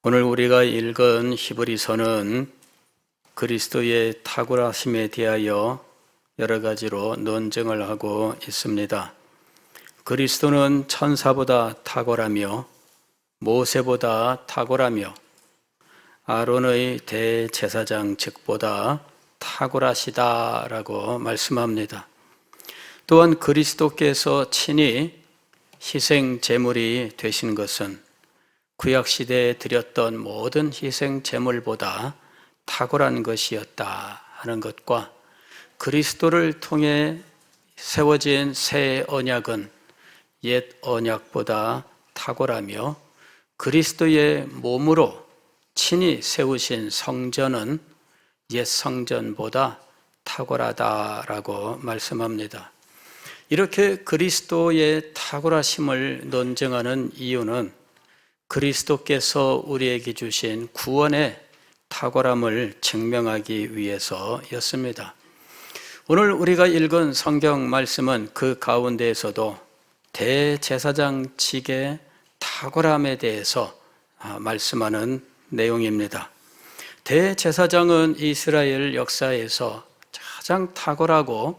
오늘 우리가 읽은 히브리서는 그리스도의 탁월하심에 대하여 여러 가지로 논증을 하고 있습니다. 그리스도는 천사보다 탁월하며 모세보다 탁월하며 아론의 대제사장 직보다 탁월하시다라고 말씀합니다. 또한 그리스도께서 친히 희생 제물이 되신 것은 구약시대에 드렸던 모든 희생 제물보다 탁월한 것이었다 하는 것과 그리스도를 통해 세워진 새 언약은 옛 언약보다 탁월하며 그리스도의 몸으로 친히 세우신 성전은 옛 성전보다 탁월하다라고 말씀합니다. 이렇게 그리스도의 탁월하심을 논증하는 이유는 그리스도께서 우리에게 주신 구원의 탁월함을 증명하기 위해서였습니다. 오늘 우리가 읽은 성경 말씀은 그 가운데에서도 대제사장직의 탁월함에 대해서 말씀하는 내용입니다. 대제사장은 이스라엘 역사에서 가장 탁월하고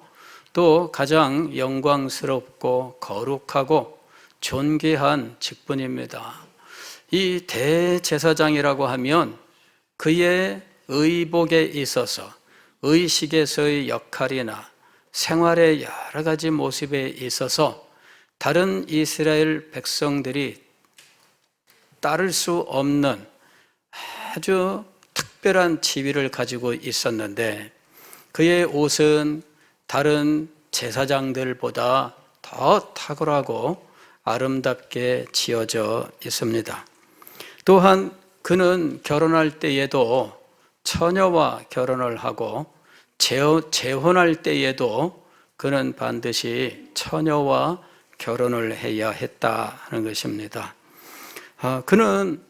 또 가장 영광스럽고 거룩하고 존귀한 직분입니다. 이 대제사장이라고 하면 그의 의복에 있어서 의식에서의 역할이나 생활의 여러 가지 모습에 있어서 다른 이스라엘 백성들이 따를 수 없는 아주 특별한 지위를 가지고 있었는데 그의 옷은 다른 제사장들보다 더 탁월하고 아름답게 지어져 있습니다. 또한 그는 결혼할 때에도 처녀와 결혼을 하고 재혼할 때에도 그는 반드시 처녀와 결혼을 해야 했다 하는 것입니다. 그는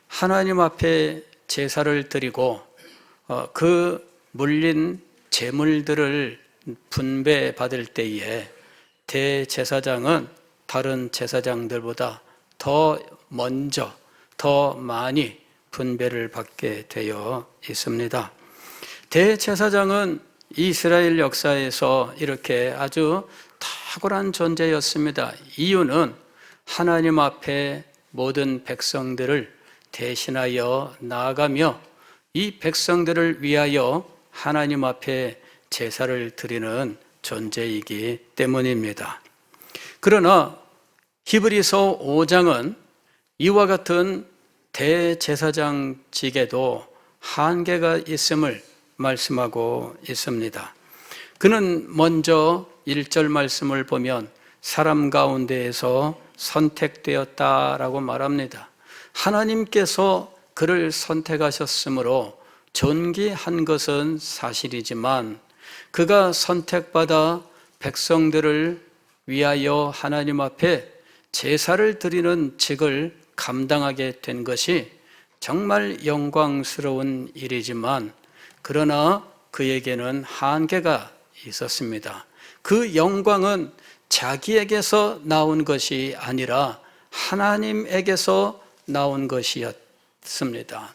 하나님 앞에 제사를 드리고 그 물린 제물들을 분배받을 때에 대제사장은 다른 제사장들보다 더 먼저 더 많이 분배를 받게 되어 있습니다. 대제사장은 이스라엘 역사에서 이렇게 아주 탁월한 존재였습니다. 이유는 하나님 앞에 모든 백성들을 대신하여 나아가며 이 백성들을 위하여 하나님 앞에 제사를 드리는 존재이기 때문입니다. 그러나 히브리서 5장은 이와 같은 대제사장직에도 한계가 있음을 말씀하고 있습니다. 그는 먼저 1절 말씀을 보면 사람 가운데에서 선택되었다라고 말합니다. 하나님께서 그를 선택하셨으므로 존귀한 것은 사실이지만 그가 선택받아 백성들을 위하여 하나님 앞에 제사를 드리는 직을 감당하게 된 것이 정말 영광스러운 일이지만 그러나 그에게는 한계가 있었습니다. 그 영광은 자기에게서 나온 것이 아니라 하나님에게서 나온 것이었습니다.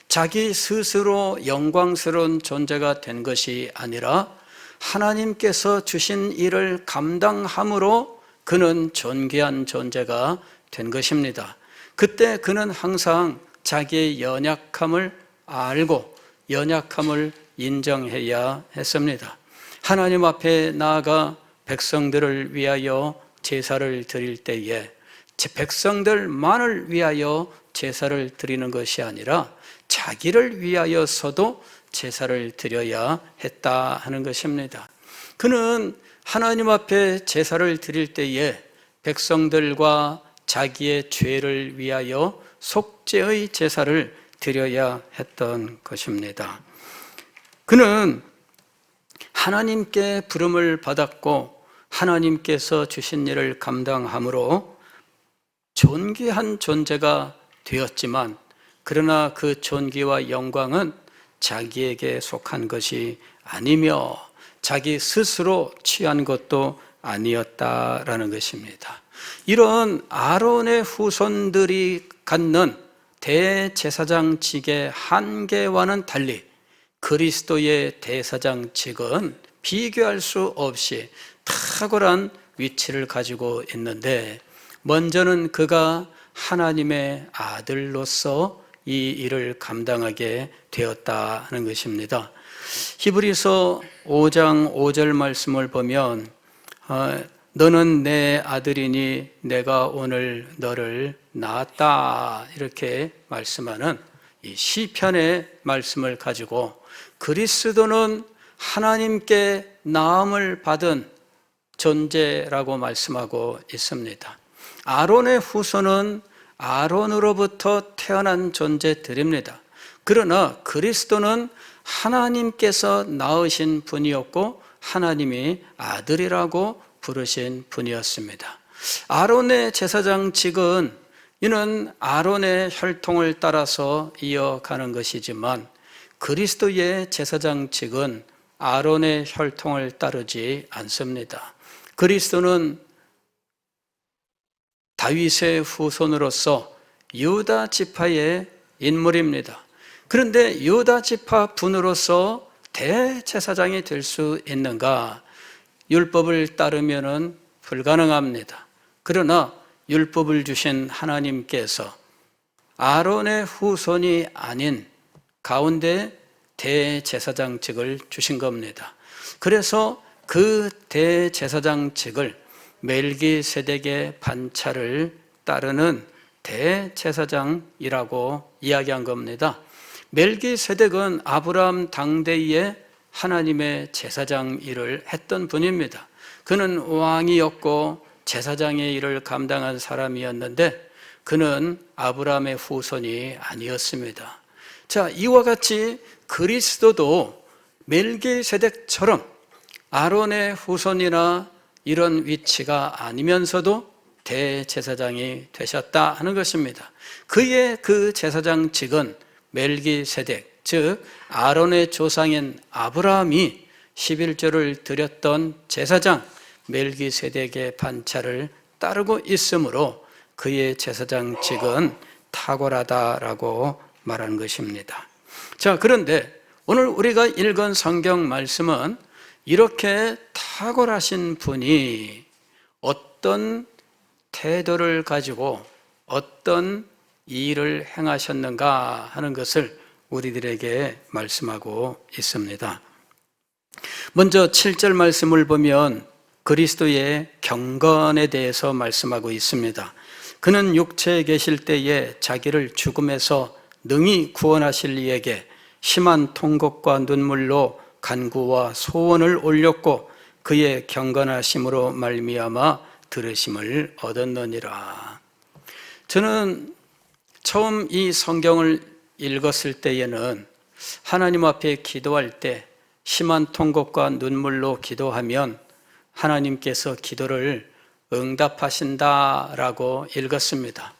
자기 스스로 영광스러운 존재가 된 것이 아니라 하나님께서 주신 일을 감당함으로 그는 존귀한 존재가 된 것입니다. 그때 그는 항상 자기의 연약함을 알고 연약함을 인정해야 했습니다. 하나님 앞에 나아가 백성들을 위하여 제사를 드릴 때에 백성들만을 위하여 제사를 드리는 것이 아니라 자기를 위하여서도 제사를 드려야 했다 하는 것입니다. 그는 하나님 앞에 제사를 드릴 때에 백성들과 자기의 죄를 위하여 속죄의 제사를 드려야 했던 것입니다. 그는 하나님께 부름을 받았고 하나님께서 주신 일을 감당함으로 존귀한 존재가 되었지만 그러나 그 존귀와 영광은 자기에게 속한 것이 아니며 자기 스스로 취한 것도 아니었다라는 것입니다. 이런 아론의 후손들이 갖는 대제사장직의 한계와는 달리 그리스도의 대제사장직은 비교할 수 없이 탁월한 위치를 가지고 있는데, 먼저는 그가 하나님의 아들로서 이 일을 감당하게 되었다는 것입니다. 히브리서 5장 5절 말씀을 보면 너는 내 아들이니 내가 오늘 너를 낳았다, 이렇게 말씀하는 이 시편의 말씀을 가지고 그리스도는 하나님께 낳음을 받은 존재라고 말씀하고 있습니다. 아론의 후손은 아론으로부터 태어난 존재들입니다. 그러나 그리스도는 하나님께서 낳으신 분이었고 하나님이 아들이라고 부르신 분이었습니다. 아론의 제사장직은 이는 아론의 혈통을 따라서 이어가는 것이지만 그리스도의 제사장직은 아론의 혈통을 따르지 않습니다. 그리스도는 다윗의 후손으로서 유다 지파의 인물입니다. 그런데 유다 지파 분으로서 대제사장이 될 수 있는가? 율법을 따르면은 불가능합니다. 그러나 율법을 주신 하나님께서 아론의 후손이 아닌 가운데 대제사장직을 주신 겁니다. 그래서 그 대제사장직을 멜기세덱의 반차를 따르는 대제사장이라고 이야기한 겁니다. 멜기세덱은 아브라함 당대에 하나님의 제사장 일을 했던 분입니다. 그는 왕이었고 제사장의 일을 감당한 사람이었는데 그는 아브라함의 후손이 아니었습니다. 자, 이와 같이 그리스도도 멜기세덱처럼 아론의 후손이나 이런 위치가 아니면서도 대제사장이 되셨다 하는 것입니다. 그의 그 제사장직은 멜기세덱, 즉 아론의 조상인 아브라함이 11조를 드렸던 제사장 멜기세덱의 반차를 따르고 있으므로 그의 제사장직은 탁월하다라고 말하는 것입니다. 자, 그런데 오늘 우리가 읽은 성경 말씀은 이렇게 탁월하신 분이 어떤 태도를 가지고 어떤 일을 행하셨는가 하는 것을 우리들에게 말씀하고 있습니다. 먼저 7절 말씀을 보면 그리스도의 경건에 대해서 말씀하고 있습니다. 그는 육체에 계실 때에 자기를 죽음에서 능히 구원하실 이에게 심한 통곡과 눈물로 간구와 소원을 올렸고 그의 경건하심으로 말미암아 들으심을 얻었느니라. 저는 처음 이 성경을 읽었을 때에는 하나님 앞에 기도할 때 심한 통곡과 눈물로 기도하면 하나님께서 기도를 응답하신다라고 읽었습니다.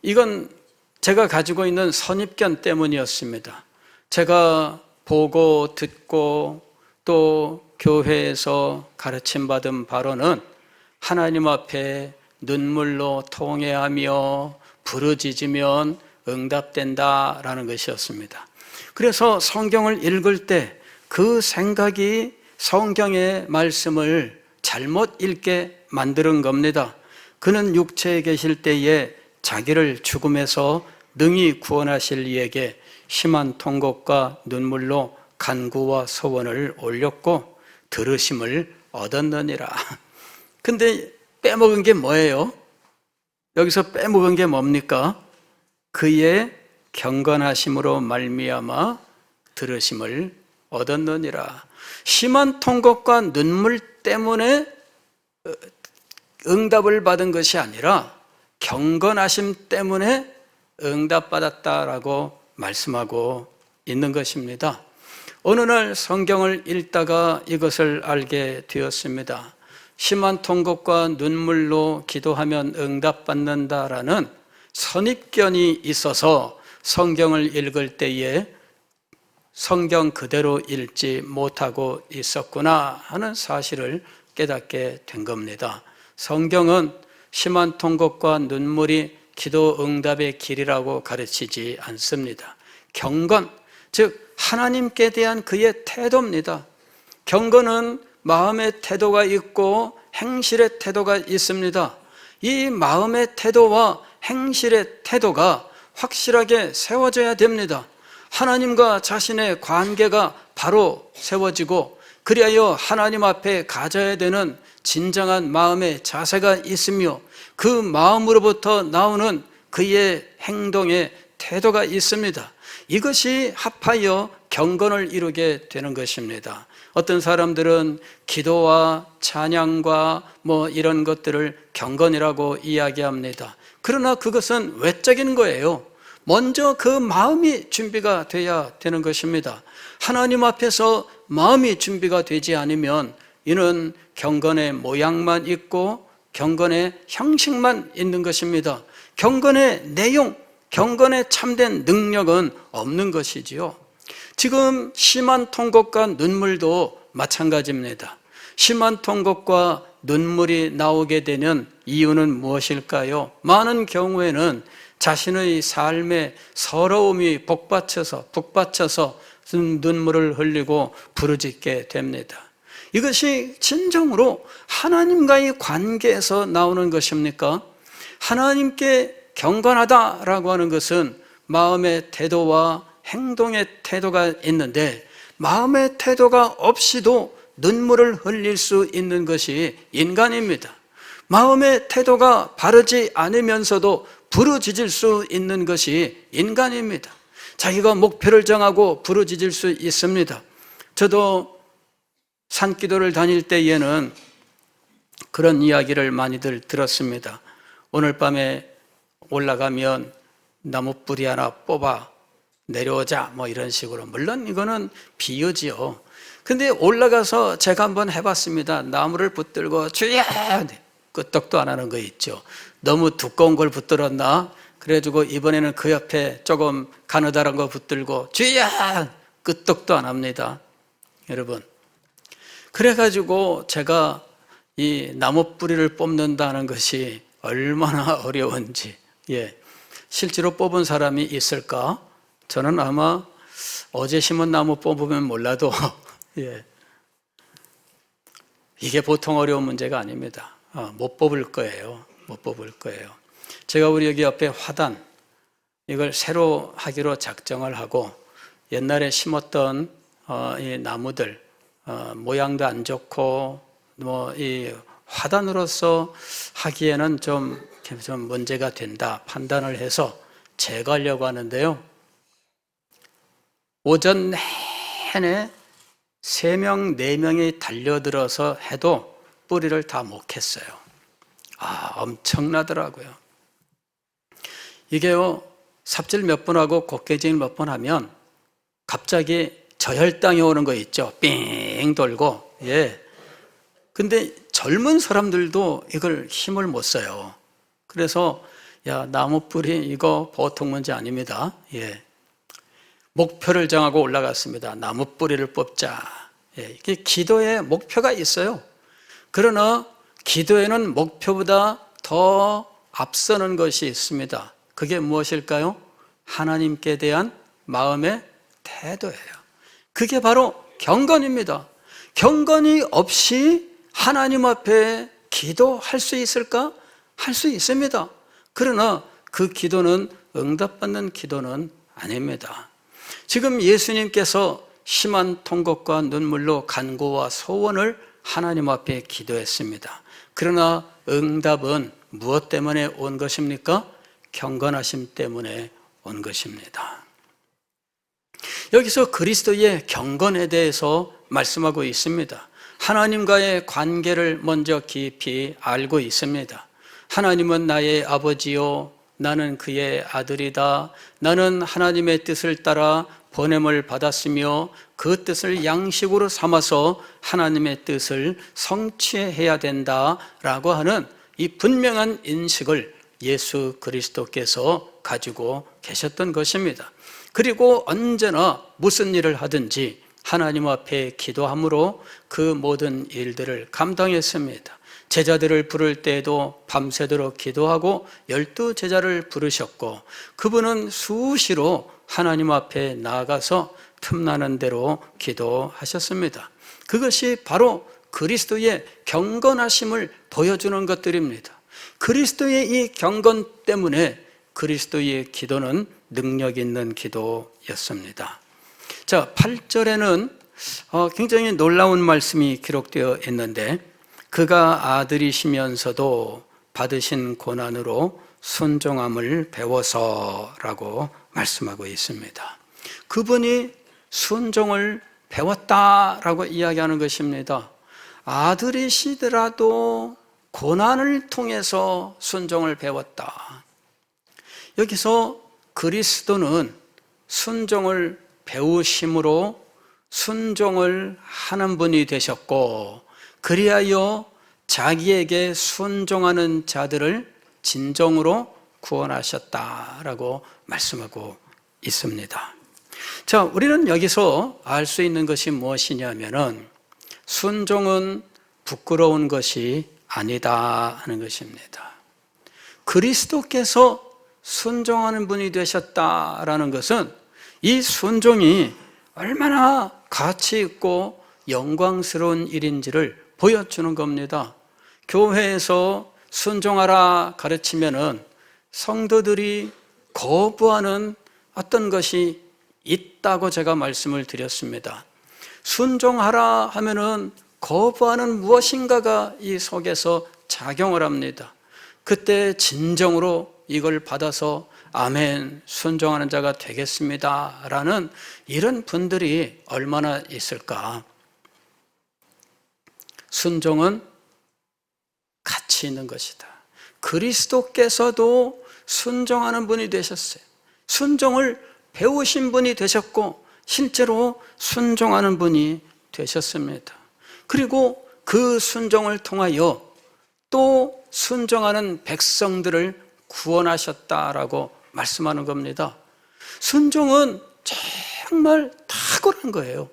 이건 제가 가지고 있는 선입견 때문이었습니다. 제가 보고 듣고 또 교회에서 가르침받은 바로는 하나님 앞에 눈물로 통회하며 부르짖으면 응답된다라는 것이었습니다. 그래서 성경을 읽을 때 그 생각이 성경의 말씀을 잘못 읽게 만드는 겁니다. 그는 육체에 계실 때에 자기를 죽음에서 능히 구원하실 이에게 심한 통곡과 눈물로 간구와 소원을 올렸고 들으심을 얻었느니라. 근데 빼먹은 게 뭐예요? 여기서 빼먹은 게 뭡니까? 그의 경건하심으로 말미암아 들으심을 얻었느니라. 심한 통곡과 눈물 때문에 응답을 받은 것이 아니라 경건하심 때문에 응답받았다라고 말씀하고 있는 것입니다. 어느 날 성경을 읽다가 이것을 알게 되었습니다. 심한 통곡과 눈물로 기도하면 응답받는다라는 선입견이 있어서 성경을 읽을 때에 성경 그대로 읽지 못하고 있었구나 하는 사실을 깨닫게 된 겁니다. 성경은 심한 통곡과 눈물이 기도 응답의 길이라고 가르치지 않습니다. 경건, 즉 하나님께 대한 그의 태도입니다. 경건은 마음의 태도가 있고 행실의 태도가 있습니다. 이 마음의 태도와 행실의 태도가 확실하게 세워져야 됩니다. 하나님과 자신의 관계가 바로 세워지고, 그리하여 하나님 앞에 가져야 되는 진정한 마음의 자세가 있으며 그 마음으로부터 나오는 그의 행동의 태도가 있습니다. 이것이 합하여 경건을 이루게 되는 것입니다. 어떤 사람들은 기도와 찬양과 이런 것들을 경건이라고 이야기합니다. 그러나 그것은 외적인 거예요. 먼저 그 마음이 준비가 돼야 되는 것입니다. 하나님 앞에서 마음이 준비가 되지 않으면 이는 경건의 모양만 있고 경건의 형식만 있는 것입니다. 경건의 내용, 경건의 참된 능력은 없는 것이지요. 지금 심한 통곡과 눈물도 마찬가지입니다. 심한 통곡과 눈물이 나오게 되는 이유는 무엇일까요? 많은 경우에는 자신의 삶에 서러움이 북받쳐서 눈물을 흘리고 부르짖게 됩니다. 이것이 진정으로 하나님과의 관계에서 나오는 것입니까? 하나님께 경건하다라고 하는 것은 마음의 태도와 행동의 태도가 있는데, 마음의 태도가 없이도 눈물을 흘릴 수 있는 것이 인간입니다. 마음의 태도가 바르지 않으면서도 부르짖을 수 있는 것이 인간입니다. 자기가 목표를 정하고 부르짖을 수 있습니다. 저도 산기도를 다닐 때에는 그런 이야기를 많이들 들었습니다. 오늘 밤에 올라가면 나무 뿌리 하나 뽑아 내려오자, 이런 식으로. 물론 이거는 비유지요. 근데 올라가서 제가 한번 해봤습니다. 나무를 붙들고 주여! 끄떡도 안 하는 거 있죠. 너무 두꺼운 걸 붙들었나? 그래가지고 이번에는 그 옆에 조금 가느다란 거 붙들고 주여! 끄떡도 안 합니다. 여러분, 그래가지고 제가 이 나무 뿌리를 뽑는다는 것이 얼마나 어려운지, 실제로 뽑은 사람이 있을까? 저는 아마 어제 심은 나무 뽑으면 몰라도 이게 보통 어려운 문제가 아닙니다. 못 뽑을 거예요. 못 뽑을 거예요. 제가 우리 여기 옆에 화단, 이걸 새로 하기로 작정을 하고, 옛날에 심었던 이 나무들 모양도 안 좋고 이 화단으로서 하기에는 좀 문제가 된다 판단을 해서 제거하려고 하는데요. 오전 내내 3명, 4명이 달려들어서 해도 뿌리를 다 못 캤어요. 엄청나더라고요. 이게요, 삽질 몇 번 하고 곡괭질 몇 번 하면 갑자기 저혈당이 오는 거 있죠. 삥 돌고. 근데 젊은 사람들도 이걸 힘을 못 써요. 그래서 나무 뿌리 이거 보통 문제 아닙니다. 목표를 정하고 올라갔습니다. 나무 뿌리를 뽑자. 이게 기도에 목표가 있어요. 그러나 기도에는 목표보다 더 앞서는 것이 있습니다. 그게 무엇일까요? 하나님께 대한 마음의 태도예요. 그게 바로 경건입니다. 경건이 없이 하나님 앞에 기도할 수 있을까? 할 수 있습니다. 그러나 그 기도는 응답받는 기도는 아닙니다. 지금 예수님께서 심한 통곡과 눈물로 간구와 소원을 하나님 앞에 기도했습니다. 그러나 응답은 무엇 때문에 온 것입니까? 경건하심 때문에 온 것입니다. 여기서 그리스도의 경건에 대해서 말씀하고 있습니다. 하나님과의 관계를 먼저 깊이 알고 있습니다. 하나님은 나의 아버지요, 나는 그의 아들이다. 나는 하나님의 뜻을 따라 보냄을 받았으며 그 뜻을 양식으로 삼아서 하나님의 뜻을 성취해야 된다라고 하는 이 분명한 인식을 예수 그리스도께서 가지고 계셨던 것입니다. 그리고 언제나 무슨 일을 하든지 하나님 앞에 기도함으로 그 모든 일들을 감당했습니다. 제자들을 부를 때에도 밤새도록 기도하고 12제자를 부르셨고, 그분은 수시로 하나님 앞에 나아가서 틈나는 대로 기도하셨습니다. 그것이 바로 그리스도의 경건하심을 보여주는 것들입니다. 그리스도의 이 경건 때문에 그리스도의 기도는 능력 있는 기도였습니다. 자, 8절에는 굉장히 놀라운 말씀이 기록되어 있는데, 그가 아들이시면서도 받으신 고난으로 순종함을 배워서라고 말씀하고 있습니다. 그분이 순종을 배웠다라고 이야기하는 것입니다. 아들이시더라도 고난을 통해서 순종을 배웠다. 여기서 그리스도는 순종을 배우심으로 순종을 하는 분이 되셨고, 그리하여 자기에게 순종하는 자들을 진정으로 구원하셨다라고 말씀하고 있습니다. 자, 우리는 여기서 알 수 있는 것이 무엇이냐면은 순종은 부끄러운 것이 아니다 하는 것입니다. 그리스도께서 순종하는 분이 되셨다라는 것은 이 순종이 얼마나 가치 있고 영광스러운 일인지를 보여주는 겁니다. 교회에서 순종하라 가르치면은 성도들이 거부하는 어떤 것이 있다고 제가 말씀을 드렸습니다. 순종하라 하면은 거부하는 무엇인가가 이 속에서 작용을 합니다. 그때 진정으로 이걸 받아서 아멘, 순종하는 자가 되겠습니다 라는 이런 분들이 얼마나 있을까? 순종은 가치 있는 것이다. 그리스도께서도 순종하는 분이 되셨어요. 순종을 배우신 분이 되셨고 실제로 순종하는 분이 되셨습니다. 그리고 그 순종을 통하여 또 순종하는 백성들을 구원하셨다라고 말씀하는 겁니다. 순종은 정말 탁월한 거예요.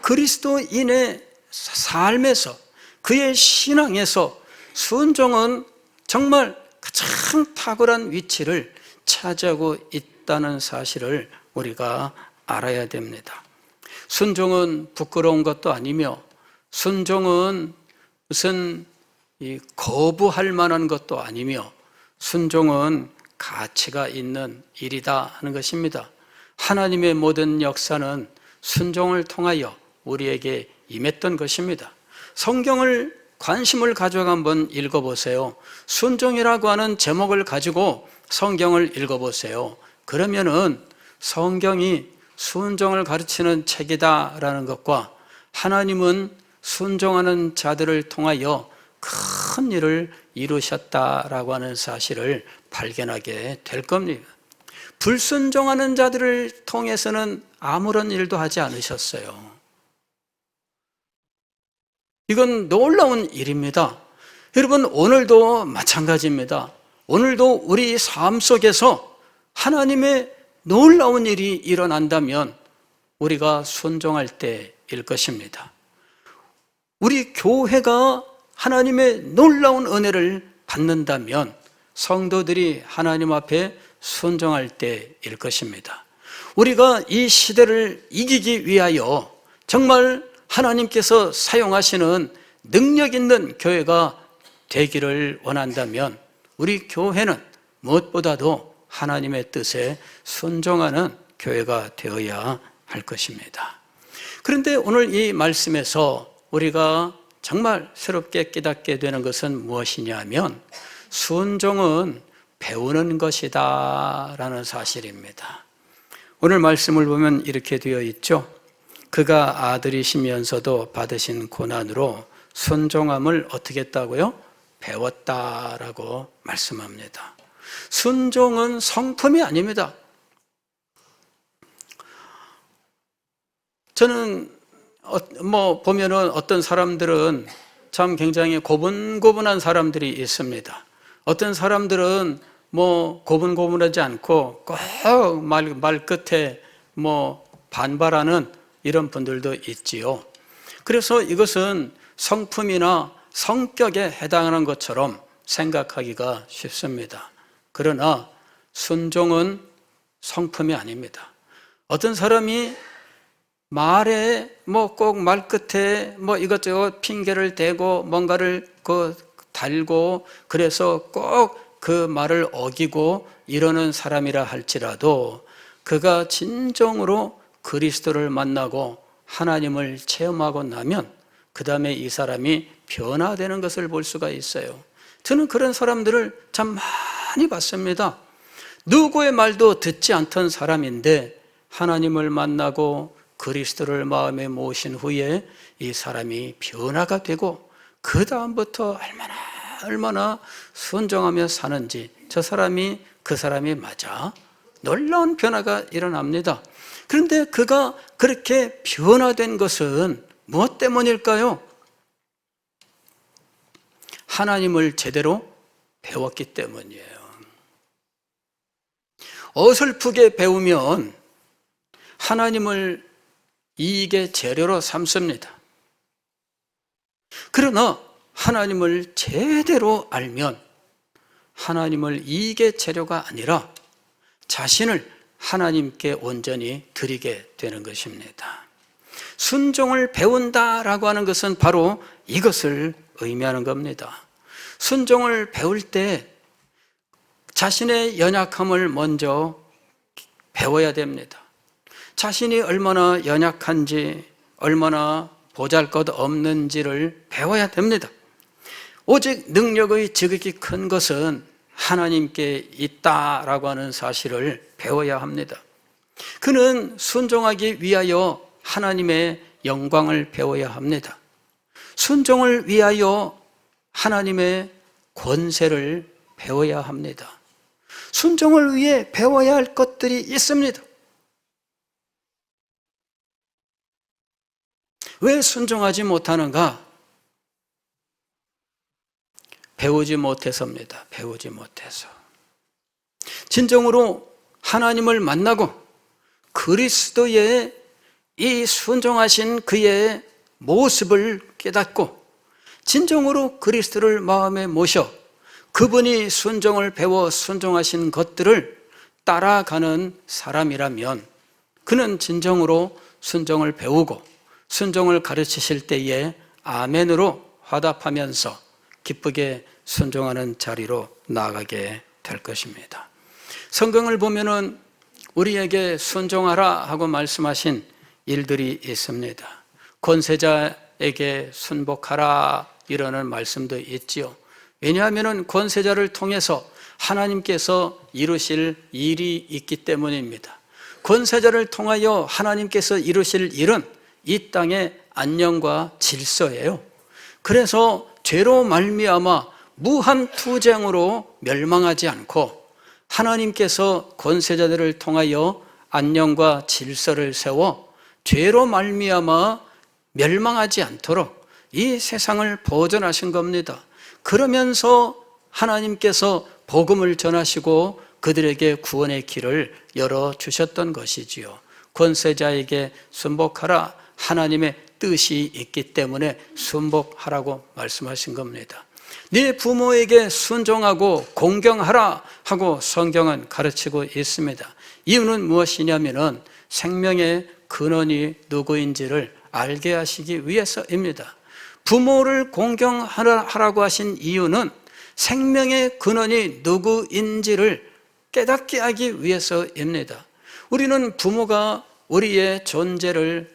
그리스도인의 삶에서, 그의 신앙에서 순종은 정말 가장 탁월한 위치를 차지하고 있다는 사실을 우리가 알아야 됩니다. 순종은 부끄러운 것도 아니며, 순종은 무슨 거부할 만한 것도 아니며, 순종은 가치가 있는 일이다 하는 것입니다. 하나님의 모든 역사는 순종을 통하여 우리에게 임했던 것입니다. 성경을 관심을 가져가 한번 읽어보세요. 순종이라고 하는 제목을 가지고 성경을 읽어보세요. 그러면은 성경이 순종을 가르치는 책이다라는 것과 하나님은 순종하는 자들을 통하여 큰 일을 이루셨다라고 하는 사실을 발견하게 될 겁니다. 불순종하는 자들을 통해서는 아무런 일도 하지 않으셨어요. 이건 놀라운 일입니다. 여러분, 오늘도 마찬가지입니다. 오늘도 우리 삶 속에서 하나님의 놀라운 일이 일어난다면 우리가 순종할 때일 것입니다. 우리 교회가 하나님의 놀라운 은혜를 받는다면 성도들이 하나님 앞에 순종할 때일 것입니다. 우리가 이 시대를 이기기 위하여 정말 하나님께서 사용하시는 능력 있는 교회가 되기를 원한다면 우리 교회는 무엇보다도 하나님의 뜻에 순종하는 교회가 되어야 할 것입니다. 그런데 오늘 이 말씀에서 우리가 정말 새롭게 깨닫게 되는 것은 무엇이냐 하면 순종은 배우는 것이다 라는 사실입니다. 오늘 말씀을 보면 이렇게 되어 있죠. 그가 아들이시면서도 받으신 고난으로 순종함을 어떻게 했다고요? 배웠다라고 말씀합니다. 순종은 성품이 아닙니다. 저는 보면은 어떤 사람들은 참 굉장히 고분고분한 사람들이 있습니다. 어떤 사람들은 고분고분하지 않고 꼭 말 끝에 반발하는 이런 분들도 있지요. 그래서 이것은 성품이나 성격에 해당하는 것처럼 생각하기가 쉽습니다. 그러나 순종은 성품이 아닙니다. 어떤 사람이 말에 꼭 말 끝에 이것저것 핑계를 대고 뭔가를 달고 그래서 꼭 그 말을 어기고 이러는 사람이라 할지라도 그가 진정으로 그리스도를 만나고 하나님을 체험하고 나면 그 다음에 이 사람이 변화되는 것을 볼 수가 있어요. 저는 그런 사람들을 참 많이 봤습니다. 누구의 말도 듣지 않던 사람인데 하나님을 만나고 그리스도를 마음에 모신 후에 이 사람이 변화가 되고 그 다음부터 얼마나 순종하며 사는지 그 사람이 맞아 놀라운 변화가 일어납니다. 그런데 그가 그렇게 변화된 것은 무엇 때문일까요? 하나님을 제대로 배웠기 때문이에요. 어설프게 배우면 하나님을 이익의 재료로 삼습니다. 그러나 하나님을 제대로 알면 하나님을 이익의 재료가 아니라 자신을 하나님께 온전히 드리게 되는 것입니다. 순종을 배운다라고 하는 것은 바로 이것을 의미하는 겁니다. 순종을 배울 때 자신의 연약함을 먼저 배워야 됩니다. 자신이 얼마나 연약한지, 얼마나 보잘것없는지를 배워야 됩니다. 오직 능력의 지극히 큰 것은 하나님께 있다라고 하는 사실을 배워야 합니다. 그는 순종하기 위하여 하나님의 영광을 배워야 합니다. 순종을 위하여 하나님의 권세를 배워야 합니다. 순종을 위해 배워야 할 것들이 있습니다. 왜 순종하지 못하는가? 배우지 못해서입니다. 배우지 못해서. 진정으로 하나님을 만나고 그리스도의 이 순종하신 그의 모습을 깨닫고 진정으로 그리스도를 마음에 모셔 그분이 순종을 배워 순종하신 것들을 따라가는 사람이라면 그는 진정으로 순종을 배우고 순종을 가르치실 때에 아멘으로 화답하면서 기쁘게 순종하는 자리로 나아가게 될 것입니다. 성경을 보면은 우리에게 순종하라 하고 말씀하신 일들이 있습니다. 권세자에게 순복하라 이러는 말씀도 있지요. 왜냐하면 권세자를 통해서 하나님께서 이루실 일이 있기 때문입니다. 권세자를 통하여 하나님께서 이루실 일은 이 땅의 안녕과 질서예요. 그래서 죄로 말미암아 무한 투쟁으로 멸망하지 않고 하나님께서 권세자들을 통하여 안녕과 질서를 세워 죄로 말미암아 멸망하지 않도록 이 세상을 보존하신 겁니다. 그러면서 하나님께서 복음을 전하시고 그들에게 구원의 길을 열어주셨던 것이지요. 권세자에게 순복하라, 하나님의 뜻이 있기 때문에 순복하라고 말씀하신 겁니다. 네 부모에게 순종하고 공경하라 하고 성경은 가르치고 있습니다. 이유는 무엇이냐면은 생명의 근원이 누구인지를 알게 하시기 위해서입니다. 부모를 공경하라고 하신 이유는 생명의 근원이 누구인지를 깨닫게 하기 위해서입니다. 우리는 부모가 우리의 존재를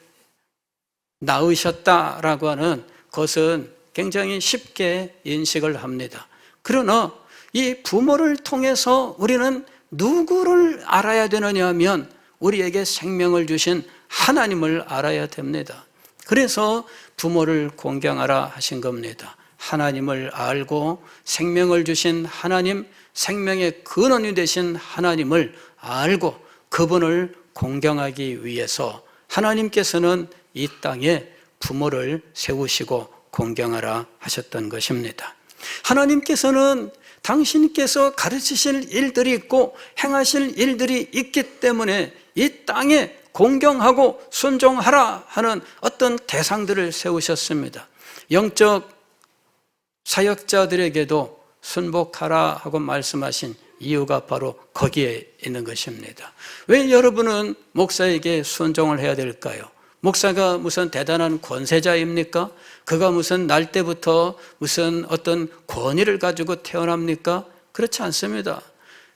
낳으셨다라고 하는 것은 굉장히 쉽게 인식을 합니다. 그러나 이 부모를 통해서 우리는 누구를 알아야 되느냐 하면 우리에게 생명을 주신 하나님을 알아야 됩니다. 그래서 부모를 공경하라 하신 겁니다. 하나님을 알고 생명을 주신 하나님, 생명의 근원이 되신 하나님을 알고 그분을 공경하기 위해서 하나님께서는 이 땅에 부모를 세우시고 공경하라 하셨던 것입니다. 하나님께서는 당신께서 가르치실 일들이 있고 행하실 일들이 있기 때문에 이 땅에 공경하고 순종하라 하는 어떤 대상들을 세우셨습니다. 영적 사역자들에게도 순복하라 하고 말씀하신 이유가 바로 거기에 있는 것입니다. 왜 여러분은 목사에게 순종을 해야 될까요? 목사가 무슨 대단한 권세자입니까? 그가 무슨 날 때부터 무슨 어떤 권위를 가지고 태어납니까? 그렇지 않습니다.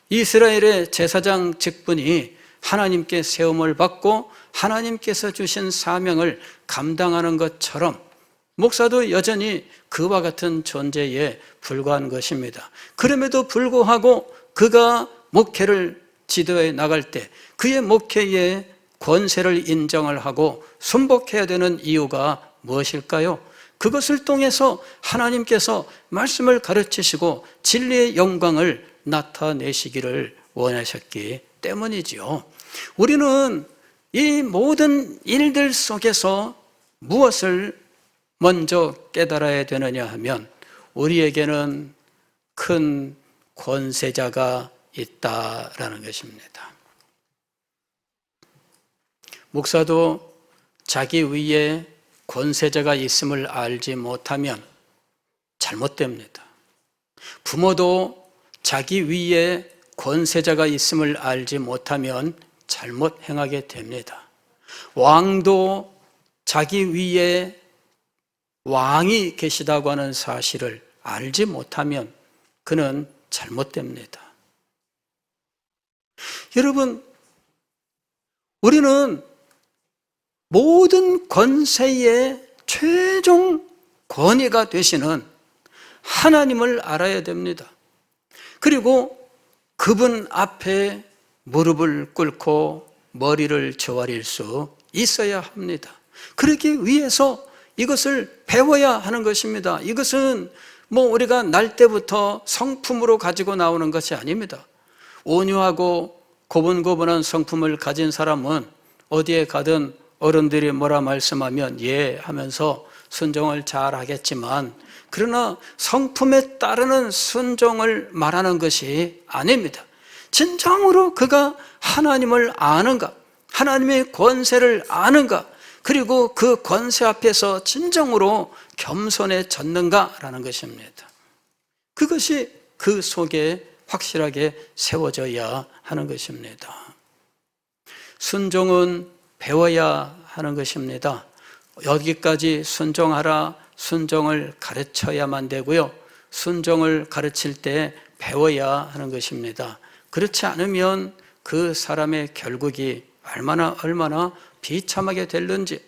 이스라엘의 제사장 직분이 하나님께 세움을 받고 하나님께서 주신 사명을 감당하는 것처럼 목사도 여전히 그와 같은 존재에 불과한 것입니다. 그럼에도 불구하고 그가 목회를 지도해 나갈 때 그의 목회에 권세를 인정을 하고 순복해야 되는 이유가 무엇일까요? 그것을 통해서 하나님께서 말씀을 가르치시고 진리의 영광을 나타내시기를 원하셨기 때문이지요. 우리는 이 모든 일들 속에서 무엇을 먼저 깨달아야 되느냐 하면 우리에게는 큰 권세자가 있다라는 것입니다. 목사도 자기 위에 권세자가 있음을 알지 못하면 잘못됩니다. 부모도 자기 위에 권세자가 있음을 알지 못하면 잘못 행하게 됩니다. 왕도 자기 위에 왕이 계시다고 하는 사실을 알지 못하면 그는 잘못됩니다. 여러분, 우리는 모든 권세의 최종 권위가 되시는 하나님을 알아야 됩니다. 그리고 그분 앞에 무릎을 꿇고 머리를 조아릴 수 있어야 합니다. 그러기 위해서 이것을 배워야 하는 것입니다. 이것은 우리가 날 때부터 성품으로 가지고 나오는 것이 아닙니다. 온유하고 고분고분한 성품을 가진 사람은 어디에 가든 어른들이 뭐라 말씀하면 예 하면서 순종을 잘 하겠지만, 그러나 성품에 따르는 순종을 말하는 것이 아닙니다. 진정으로 그가 하나님을 아는가, 하나님의 권세를 아는가, 그리고 그 권세 앞에서 진정으로 겸손해졌는가라는 것입니다. 그것이 그 속에 확실하게 세워져야 하는 것입니다. 순종은 배워야 하는 것입니다. 여기까지 순종하라, 순종을 가르쳐야만 되고요. 순종을 가르칠 때 배워야 하는 것입니다. 그렇지 않으면 그 사람의 결국이 얼마나 비참하게 될는지.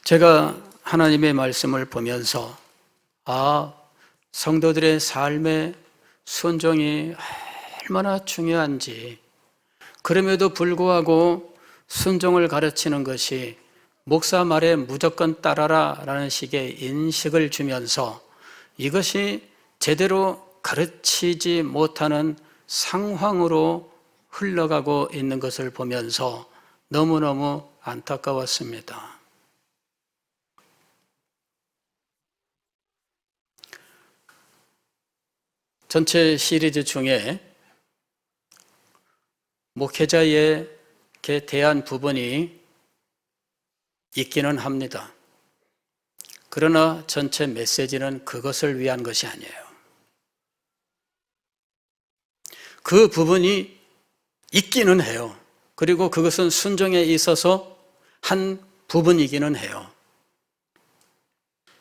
제가 하나님의 말씀을 보면서 성도들의 삶에 순종이 얼마나 중요한지, 그럼에도 불구하고 순종을 가르치는 것이 목사 말에 무조건 따라라 라는 식의 인식을 주면서 이것이 제대로 가르치지 못하는 상황으로 흘러가고 있는 것을 보면서 너무너무 안타까웠습니다. 전체 시리즈 중에 목회자에게 대한 부분이 있기는 합니다. 그러나 전체 메시지는 그것을 위한 것이 아니에요. 그 부분이 있기는 해요. 그리고 그것은 순종에 있어서 한 부분이기는 해요.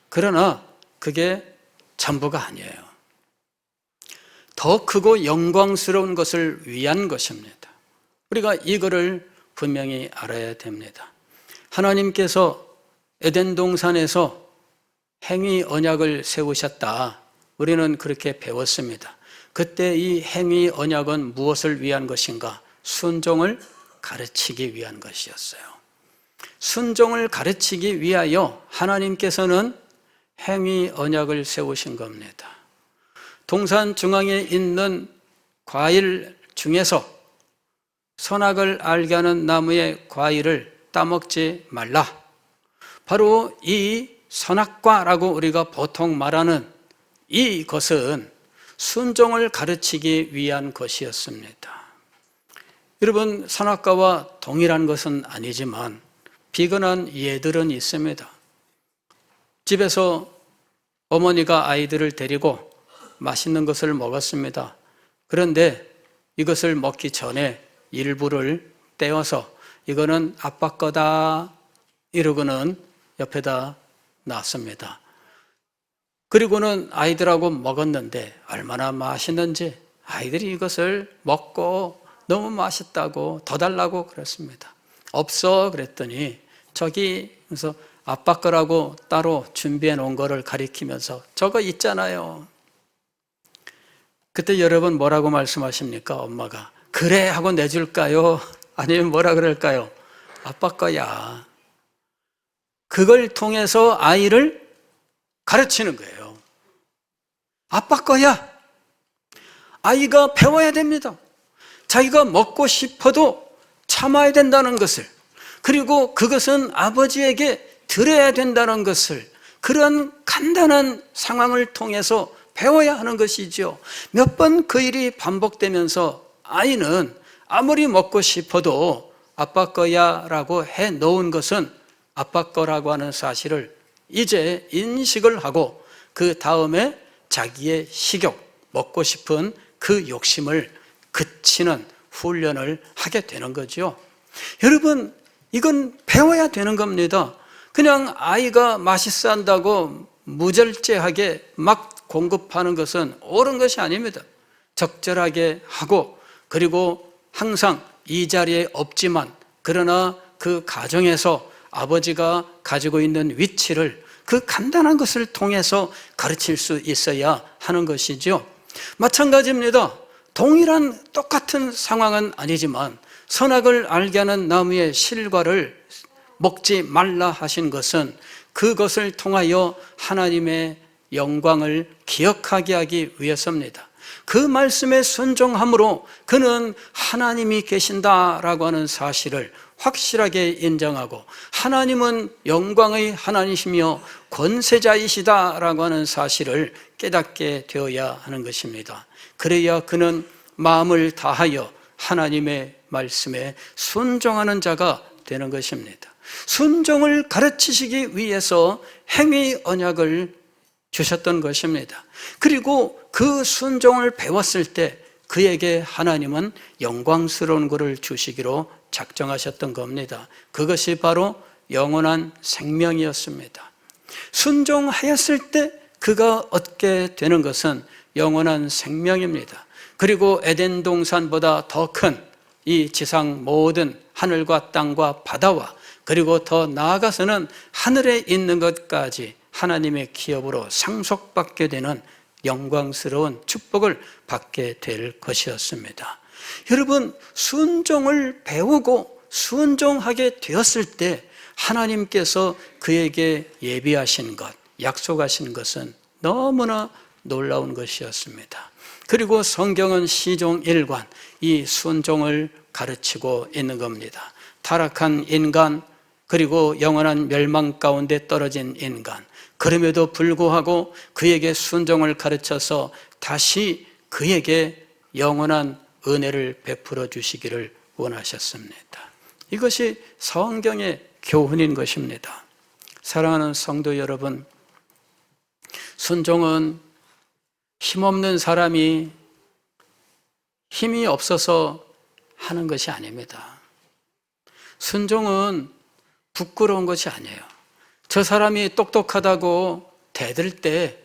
그러나 그게 전부가 아니에요. 더 크고 영광스러운 것을 위한 것입니다. 우리가 이거를 분명히 알아야 됩니다. 하나님께서 에덴 동산에서 행위 언약을 세우셨다. 우리는 그렇게 배웠습니다. 그때 이 행위 언약은 무엇을 위한 것인가? 순종을 가르치기 위한 것이었어요. 순종을 가르치기 위하여 하나님께서는 행위 언약을 세우신 겁니다. 동산 중앙에 있는 과일 중에서 선악을 알게 하는 나무의 과일을 따먹지 말라. 바로 이 선악과라고 우리가 보통 말하는 이것은 순종을 가르치기 위한 것이었습니다. 여러분, 선악과와 동일한 것은 아니지만 비근한 예들은 있습니다. 집에서 어머니가 아이들을 데리고 맛있는 것을 먹었습니다. 그런데 이것을 먹기 전에 일부를 떼어서 이거는 아빠 거다 이러고는 옆에다 놨습니다. 그리고는 아이들하고 먹었는데 얼마나 맛있는지 아이들이 이것을 먹고 너무 맛있다고 더 달라고 그랬습니다. 없어 그랬더니 저기 그래서 아빠 거라고 따로 준비해 놓은 거를 가리키면서 저거 있잖아요. 그때 여러분 뭐라고 말씀하십니까? 엄마가 그래 하고 내줄까요? 아니면 뭐라 그럴까요? 아빠 거야. 그걸 통해서 아이를 가르치는 거예요. 아빠 거야. 아이가 배워야 됩니다. 자기가 먹고 싶어도 참아야 된다는 것을, 그리고 그것은 아버지에게 드려야 된다는 것을, 그런 간단한 상황을 통해서 배워야 하는 것이죠. 몇 번 그 일이 반복되면서 아이는 아무리 먹고 싶어도 아빠 거야 라고 해 놓은 것은 아빠 거라고 하는 사실을 이제 인식을 하고 그 다음에 자기의 식욕, 먹고 싶은 그 욕심을 그치는 훈련을 하게 되는 거죠. 여러분, 이건 배워야 되는 겁니다. 그냥 아이가 맛있어 한다고 무절제하게 막 공급하는 것은 옳은 것이 아닙니다. 적절하게 하고, 그리고 항상 이 자리에 없지만 그러나 그 가정에서 아버지가 가지고 있는 위치를 그 간단한 것을 통해서 가르칠 수 있어야 하는 것이죠. 마찬가지입니다. 동일한 똑같은 상황은 아니지만 선악을 알게 하는 나무의 실과를 먹지 말라 하신 것은 그것을 통하여 하나님의 영광을 기억하게 하기 위해서입니다. 그 말씀에 순종함으로 그는 하나님이 계신다라고 하는 사실을 확실하게 인정하고 하나님은 영광의 하나님이시며 권세자이시다라고 하는 사실을 깨닫게 되어야 하는 것입니다. 그래야 그는 마음을 다하여 하나님의 말씀에 순종하는 자가 되는 것입니다. 순종을 가르치시기 위해서 행위 언약을 주셨던 것입니다. 그리고 그 순종을 배웠을 때 그에게 하나님은 영광스러운 것을 주시기로 작정하셨던 겁니다. 그것이 바로 영원한 생명이었습니다. 순종하였을 때 그가 얻게 되는 것은 영원한 생명입니다. 그리고 에덴 동산보다 더 큰 이 지상 모든 하늘과 땅과 바다와 그리고 더 나아가서는 하늘에 있는 것까지 하나님의 기업으로 상속받게 되는 영광스러운 축복을 받게 될 것이었습니다. 여러분, 순종을 배우고 순종하게 되었을 때 하나님께서 그에게 예비하신 것, 약속하신 것은 너무나 놀라운 것이었습니다. 그리고 성경은 시종일관 이 순종을 가르치고 있는 겁니다. 타락한 인간, 그리고 영원한 멸망 가운데 떨어진 인간, 그럼에도 불구하고 그에게 순종을 가르쳐서 다시 그에게 영원한 은혜를 베풀어 주시기를 원하셨습니다. 이것이 성경의 교훈인 것입니다. 사랑하는 성도 여러분, 순종은 힘없는 사람이 힘이 없어서 하는 것이 아닙니다. 순종은 부끄러운 것이 아니에요. 저 사람이 똑똑하다고 대들 때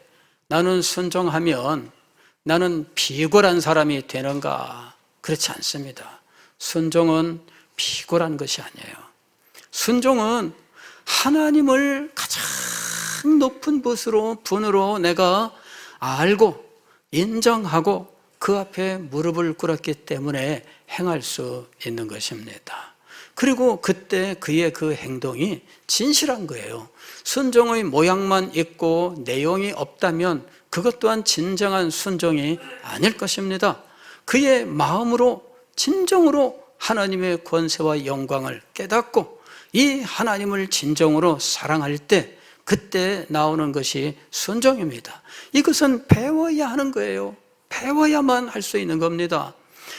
나는 순종하면 나는 비굴한 사람이 되는가? 그렇지 않습니다. 순종은 비굴한 것이 아니에요. 순종은 하나님을 가장 높은 분으로 내가 알고 인정하고 그 앞에 무릎을 꿇었기 때문에 행할 수 있는 것입니다. 그리고 그때 그의 그 행동이 진실한 거예요. 순종의 모양만 있고 내용이 없다면 그것 또한 진정한 순종이 아닐 것입니다. 그의 마음으로 진정으로 하나님의 권세와 영광을 깨닫고 이 하나님을 진정으로 사랑할 때 그때 나오는 것이 순종입니다. 이것은 배워야 하는 거예요. 배워야만 할 수 있는 겁니다.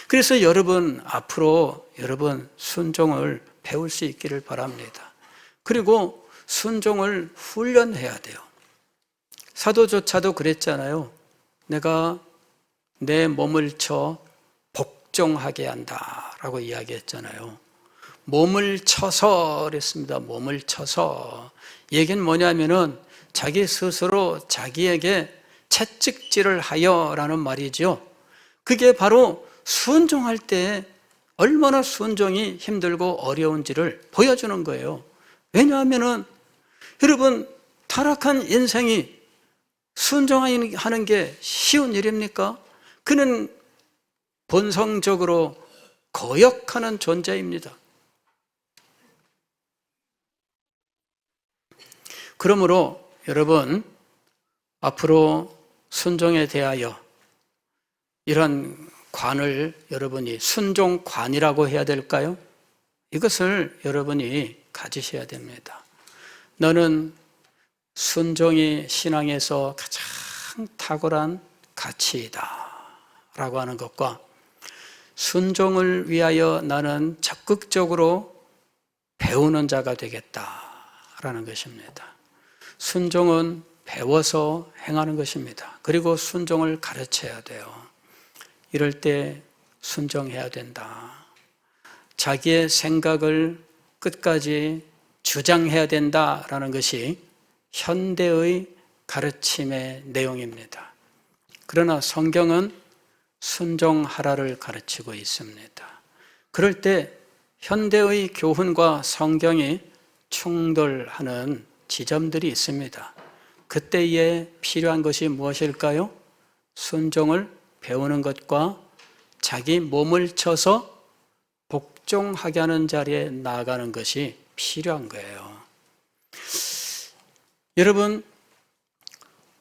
그래서 여러분 앞으로 여러분 순종을 배울 수 있기를 바랍니다. 그리고 순종을 훈련해야 돼요. 사도조차도 그랬잖아요. 내가 내 몸을 쳐 복종하게 한다라고 이야기했잖아요. 몸을 쳐서 그랬습니다. 몸을 쳐서. 얘기는 뭐냐면은 자기 스스로 자기에게 채찍질을 하여라는 말이죠. 그게 바로 순종할 때 얼마나 순종이 힘들고 어려운지를 보여주는 거예요. 왜냐하면은 여러분, 타락한 인생이 순종하는 게 쉬운 일입니까? 그는 본성적으로 거역하는 존재입니다. 그러므로 여러분, 앞으로 순종에 대하여 이런 관을 여러분이 순종관이라고 해야 될까요? 이것을 여러분이 가지셔야 됩니다. 너는 순종이 신앙에서 가장 탁월한 가치이다 라고 하는 것과 순종을 위하여 나는 적극적으로 배우는 자가 되겠다라는 것입니다. 순종은 배워서 행하는 것입니다. 그리고 순종을 가르쳐야 돼요. 이럴 때 순종해야 된다. 자기의 생각을 끝까지 주장해야 된다라는 것이 현대의 가르침의 내용입니다. 그러나 성경은 순종하라를 가르치고 있습니다. 그럴 때 현대의 교훈과 성경이 충돌하는 지점들이 있습니다. 그때에 필요한 것이 무엇일까요? 순종을 배우는 것과 자기 몸을 쳐서 복종하게 하는 자리에 나아가는 것이 필요한 거예요. 여러분,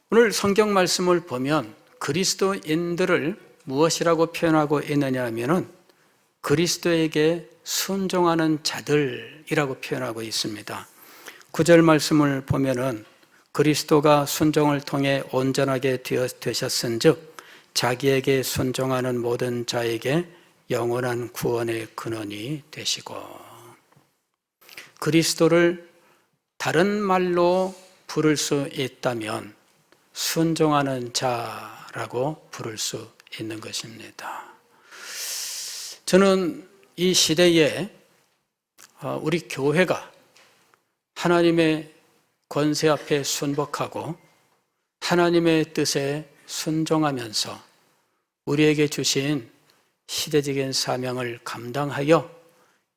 오늘 성경 말씀을 보면 그리스도인들을 무엇이라고 표현하고 있느냐 하면은 그리스도에게 순종하는 자들이라고 표현하고 있습니다. 9절 말씀을 보면은 그리스도가 순종을 통해 온전하게 되셨은즉 자기에게 순종하는 모든 자에게 영원한 구원의 근원이 되시고, 그리스도를 다른 말로 부를 수 있다면 순종하는 자라고 부를 수 있는 것입니다. 저는 이 시대에 우리 교회가 하나님의 권세 앞에 순복하고 하나님의 뜻에 순종하면서 우리에게 주신 시대적인 사명을 감당하여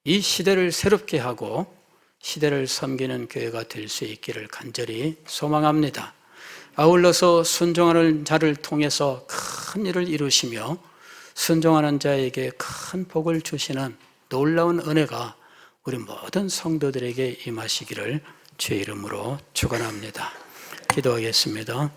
이 시대를 새롭게 하고 시대를 섬기는 교회가 될 수 있기를 간절히 소망합니다. 아울러서 순종하는 자를 통해서 큰 일을 이루시며 순종하는 자에게 큰 복을 주시는 놀라운 은혜가 우리 모든 성도들에게 임하시기를 주의 이름으로 축원합니다. 기도하겠습니다.